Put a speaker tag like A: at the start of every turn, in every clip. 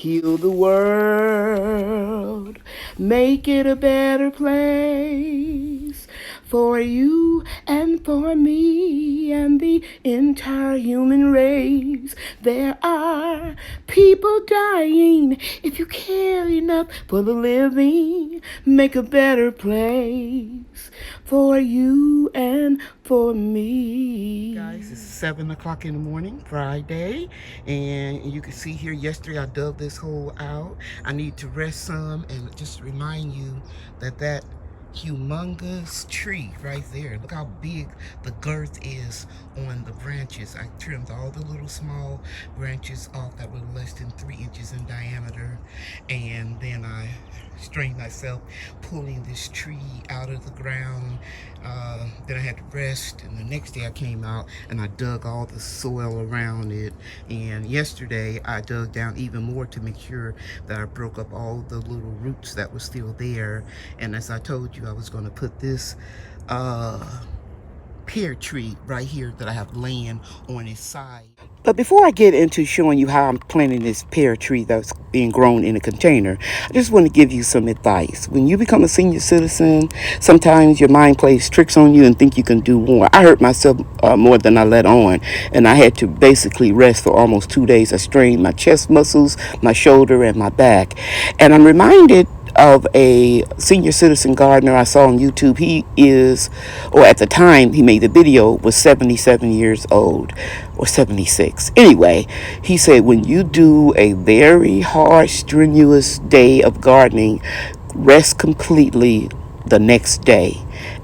A: Heal the world, make it a better place for you and for me and the entire human race. There are people dying. If you care enough for the living, make a better place for you and for me. Guys, it's 7 o'clock in the morning, Friday, and you can see here yesterday I dug this hole out. I need to rest some and just remind you that that humongous tree right there, look how big the girth is on the branches. I trimmed all the little small branches off that were less than 3 inches in diameter, and then I strained myself pulling this tree out of the ground. Then I had to rest, and the next day I came out and I dug all the soil around it, and yesterday I dug down even more to make sure that I broke up all the little roots that were still there. And as I told you, I was going to put this pear tree right here that I have laying on its side. But before I get into showing you how I'm planting this pear tree that's being grown in a container, I just want to give you some advice. When you become a senior citizen, sometimes your mind plays tricks on you and think you can do more. I hurt myself more than I let on, and I had to basically rest for almost 2 days. I strained my chest muscles, my shoulder, and my back. And I'm reminded of a senior citizen gardener I saw on YouTube. He is, or at the time he made the video, was 77 years old, or 76. Anyway, he said when you do a very hard, strenuous day of gardening, rest completely the next day.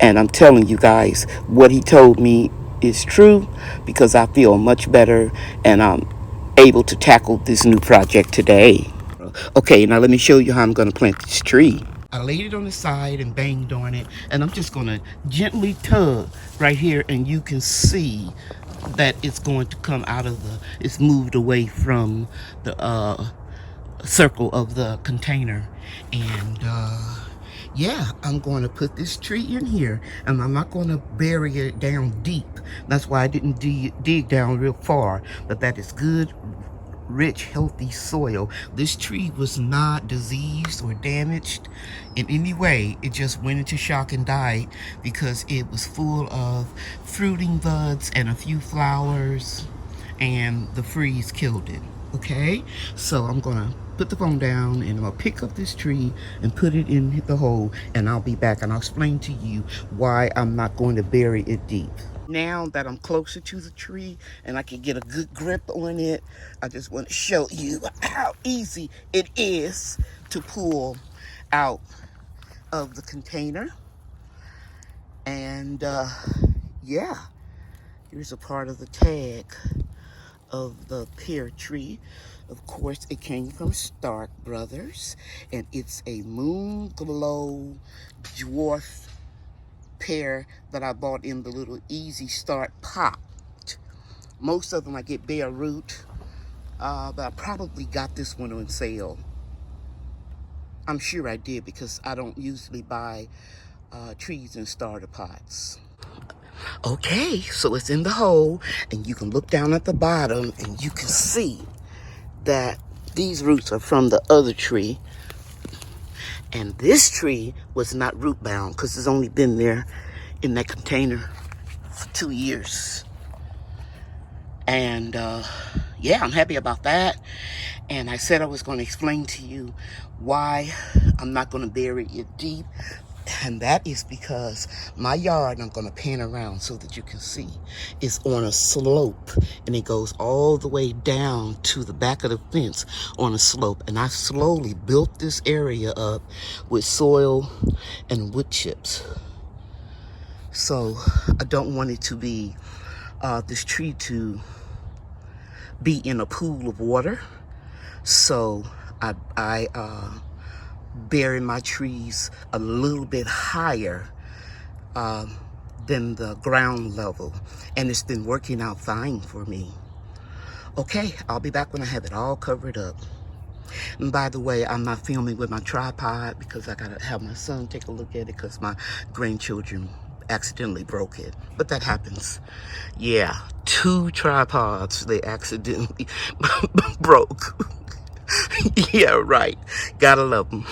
A: And I'm telling you guys, what he told me is true, because I feel much better and I'm able to tackle this new project today. Okay, now let me show you how I'm going to plant this tree. I laid it on the side and banged on it, and I'm just going to gently tug right here, and you can see that it's going to come out of the, it's moved away from the circle of the container. And yeah, I'm going to put this tree in here, and I'm not going to bury it down deep. That's why I didn't dig down real far, but that is good, rich, healthy soil. This tree was not diseased or damaged in any way. It just went into shock and died because it was full of fruiting buds and a few flowers, and the freeze killed it. Okay, so I'm gonna put the phone down and I'm gonna pick up this tree and put it in the hole, and I'll be back and I'll explain to you why I'm not going to bury it deep. Now that I'm closer to the tree and I can get a good grip on it, I just want to show you how easy it is to pull out of the container. And yeah, here's a part of the tag of the pear tree. Of course, it came from Stark Brothers, and it's a Moonglow dwarf pear that I bought in the little Easy Start pot. Most of them I get bare root, but I probably got this one on sale. I'm sure I did, because I don't usually buy trees in starter pots. Okay, so it's in the hole, and you can look down at the bottom and you can see that these roots are from the other tree. And this tree was not root bound because it's only been there in that container for 2 years. And yeah, I'm happy about that. And I said I was going to explain to you why I'm not going to bury it deep. And that is because my yard, I'm going to pan around so that you can see, is on a slope, and it goes all the way down to the back of the fence on a slope. And I slowly built this area up with soil and wood chips. So I don't want it to be, this tree to be in a pool of water. So I bury my trees a little bit higher than the ground level, and it's been working out fine for me. Okay, I'll be back when I have it all covered up. And by the way, I'm not filming with my tripod because I gotta have my son take a look at it because my grandchildren accidentally broke it. But that happens. Yeah, 2 tripods they accidentally broke. Yeah, right. Gotta love them.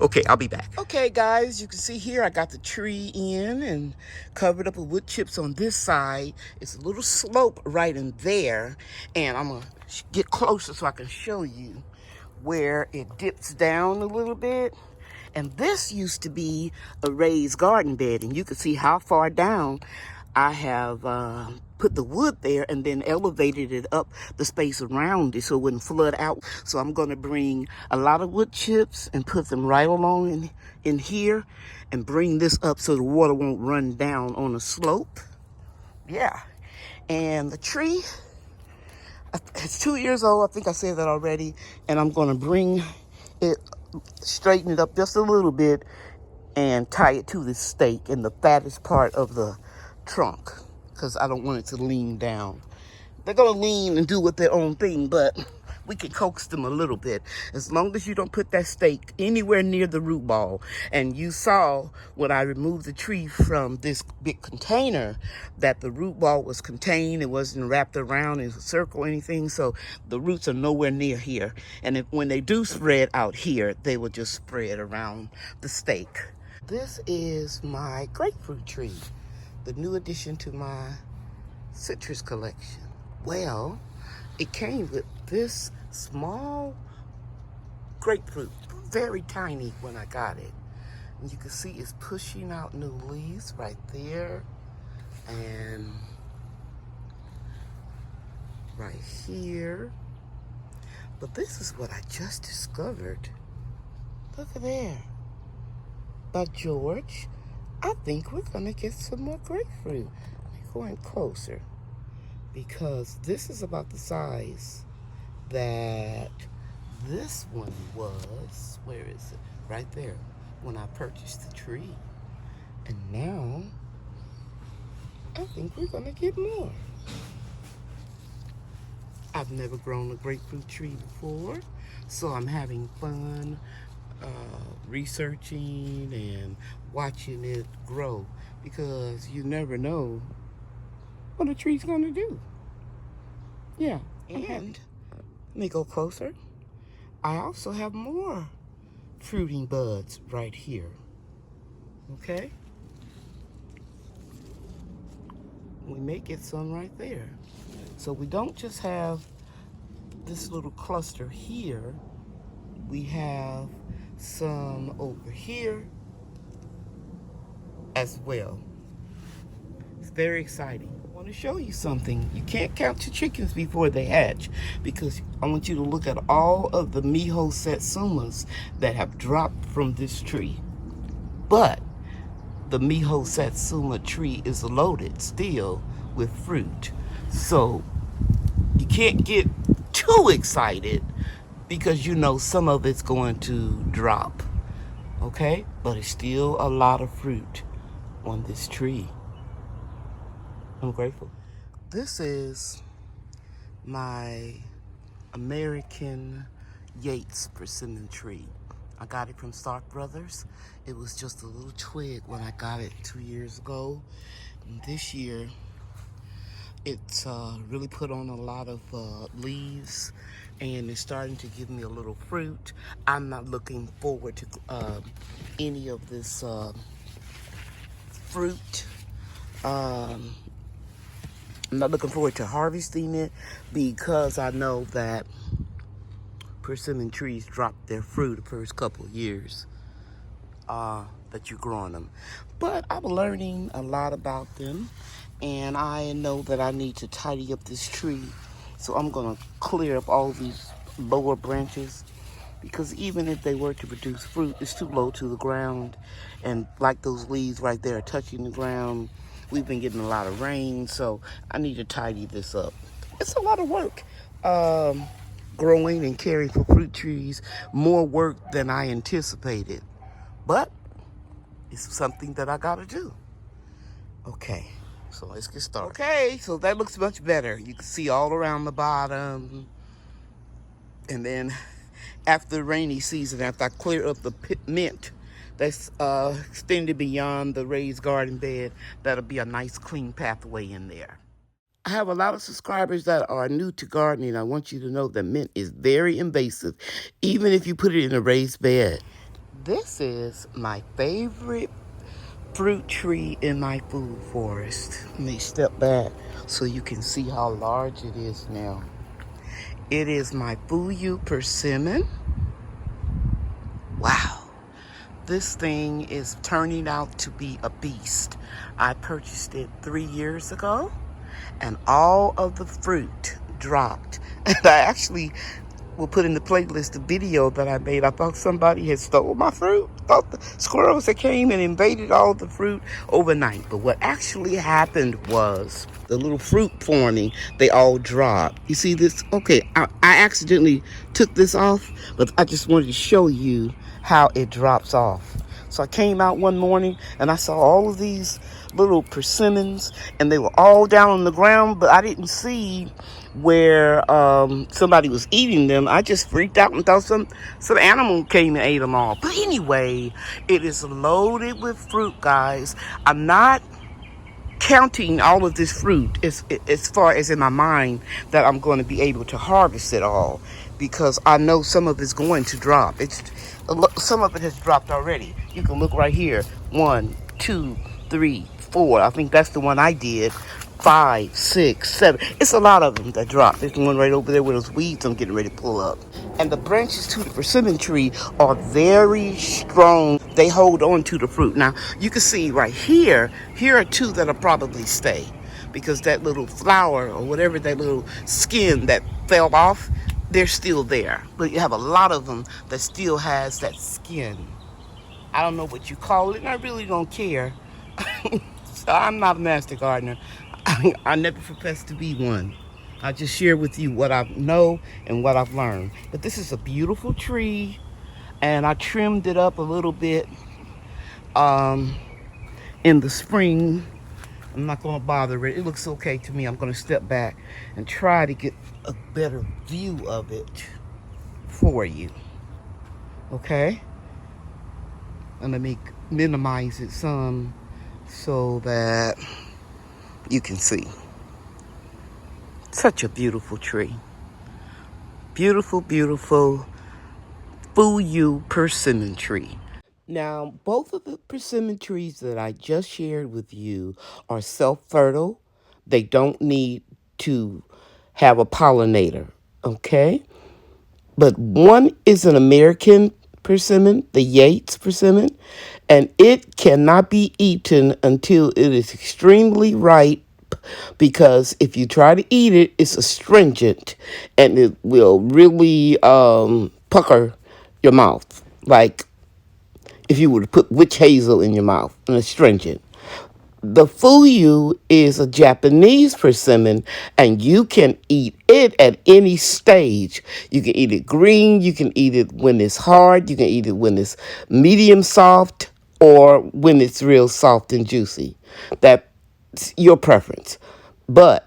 A: Okay, I'll be back. Okay, guys, you can see here I got the tree in and covered up with wood chips on this side. It's a little slope right in there, and I'm gonna get closer so I can show you where it dips down a little bit. And this used to be a raised garden bed, and you can see how far down I have put the wood there and then elevated it up the space around it so it wouldn't flood out. So I'm going to bring a lot of wood chips and put them right along in here and bring this up so the water won't run down on the slope. Yeah. And the tree, it's 2 years old. I think I said that already. And I'm going to bring it, straighten it up just a little bit and tie it to this stake in the fattest part of the trunk because I don't want it to lean down. They're going to lean and do with their own thing, but we can coax them a little bit as long as you don't put that stake anywhere near the root ball. And you saw when I removed the tree from this big container that the root ball was contained. It wasn't wrapped around in a circle or anything, so the roots are nowhere near here. And when they do spread out here, they will just spread around the stake. This is my grapefruit tree, the new addition to my citrus collection. Well, it came with this small grapefruit, very tiny when I got it. And you can see it's pushing out new leaves right there and right here. But this is what I just discovered. Look at there. By George, I think we're gonna get some more grapefruit. Let me go in closer because this is about the size that this one was. Where is it? Right there when I purchased the tree. And now I think we're gonna get more. I've never grown a grapefruit tree before, so I'm having fun researching and watching it grow because you never know what a tree's gonna do. Yeah, and let me go closer. I also have more fruiting buds right here. Okay, we may get some right there. So we don't just have this little cluster here, we have some over here as well. It's very exciting. I want to show you something. You can't count your chickens before they hatch because I want you to look at all of the Miho Satsumas that have dropped from this tree. But the Miho Satsuma tree is loaded still with fruit. So you can't get too excited because you know some of it's going to drop, okay? But it's still a lot of fruit on this tree. I'm grateful. This is my American Yates persimmon tree. I got it from Stark Brothers. It was just a little twig when I got it 2 years ago. And this year, it's really put on a lot of leaves and it's starting to give me a little fruit. I'm not looking forward to any of this fruit. I'm not looking forward to harvesting it because I know that persimmon trees drop their fruit the first couple of years that you're growing them. But I'm learning a lot about them, and I know that I need to tidy up this tree. So I'm gonna clear up all these lower branches because even if they were to produce fruit, it's too low to the ground. And like those leaves right there are touching the ground, we've been getting a lot of rain, so I need to tidy this up. It's a lot of work. Growing and caring for fruit trees, more work than I anticipated. But it's something that I gotta do. Okay, so let's get started. Okay, so that looks much better. You can see all around the bottom. And then after the rainy season, after I clear up the mint that's extended beyond the raised garden bed, that'll be a nice clean pathway in there. I have a lot of subscribers that are new to gardening. I want you to know that mint is very invasive, even if you put it in a raised bed. This is my favorite fruit tree in my food forest. Let me step back so you can see how large it is now. It is my Moonglow Persimmon. Wow. This thing is turning out to be a beast. I purchased it 3 years ago, and all of the fruit dropped. And I actually will put in the playlist the video that I made. I thought somebody had stole my fruit. I thought the squirrels had came and invaded all the fruit overnight. But what actually happened was the little fruit forming, they all dropped. You see this? Okay, I accidentally took this off, but I just wanted to show you how it drops off. So I came out one morning and I saw all of these little persimmons, and they were all down on the ground, but I didn't see where somebody was eating them. I just freaked out and thought some animal came and ate them all. But anyway, it is loaded with fruit, guys. I'm not counting all of this fruit as far as in my mind that I'm going to be able to harvest it all, because I know some of it's going to drop. Some of it has dropped already. You can look right here. 1, 2, 3, 4. I think that's the one I did. 5, 6, 7. It's a lot of them that dropped. There's one right over there with those weeds I'm getting ready to pull up. And the branches to the persimmon tree are very strong. They hold on to the fruit. Now, you can see right here are 2 that'll probably stay, because that little flower or whatever, that little skin that fell off, they're still there. But you have a lot of them that still has that skin. I don't know what you call it, and I really don't care. So I'm not a master gardener. I never professed to be one. I just share with you what I know and what I've learned. But this is a beautiful tree, and I trimmed it up a little bit in the spring. I'm not going to bother it. It looks okay to me. I'm going to step back and try to get a better view of it for you. Okay? And let me minimize it some so that you can see. Such a beautiful tree. Beautiful, beautiful Moonglow Persimmon tree. Now, both of the persimmon trees that I just shared with you are self-fertile. They don't need to have a pollinator, okay? But one is an American persimmon, the Yates persimmon, and it cannot be eaten until it is extremely ripe, because if you try to eat it, it's astringent and it will really pucker your mouth, like if you were to put witch hazel in your mouth, and astringent. The fuyu is a Japanese persimmon, and you can eat it at any stage. You can eat it green, you can eat it when it's hard, you can eat it when it's medium soft, or when it's real soft and juicy. That's your preference. But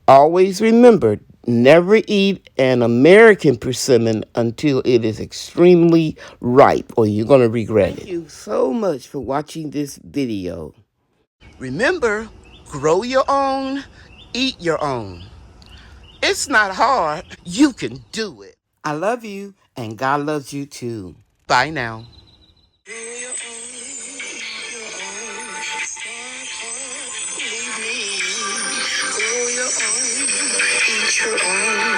A: always remember, never eat an American persimmon until it is extremely ripe, or you're going to regret it. Thank you so much for watching this video. Remember, grow your own, eat your own. It's not hard. You can do it. I love you, and God loves you too. Bye now. Grow your own, start hard, believe me. Grow your own, eat your own.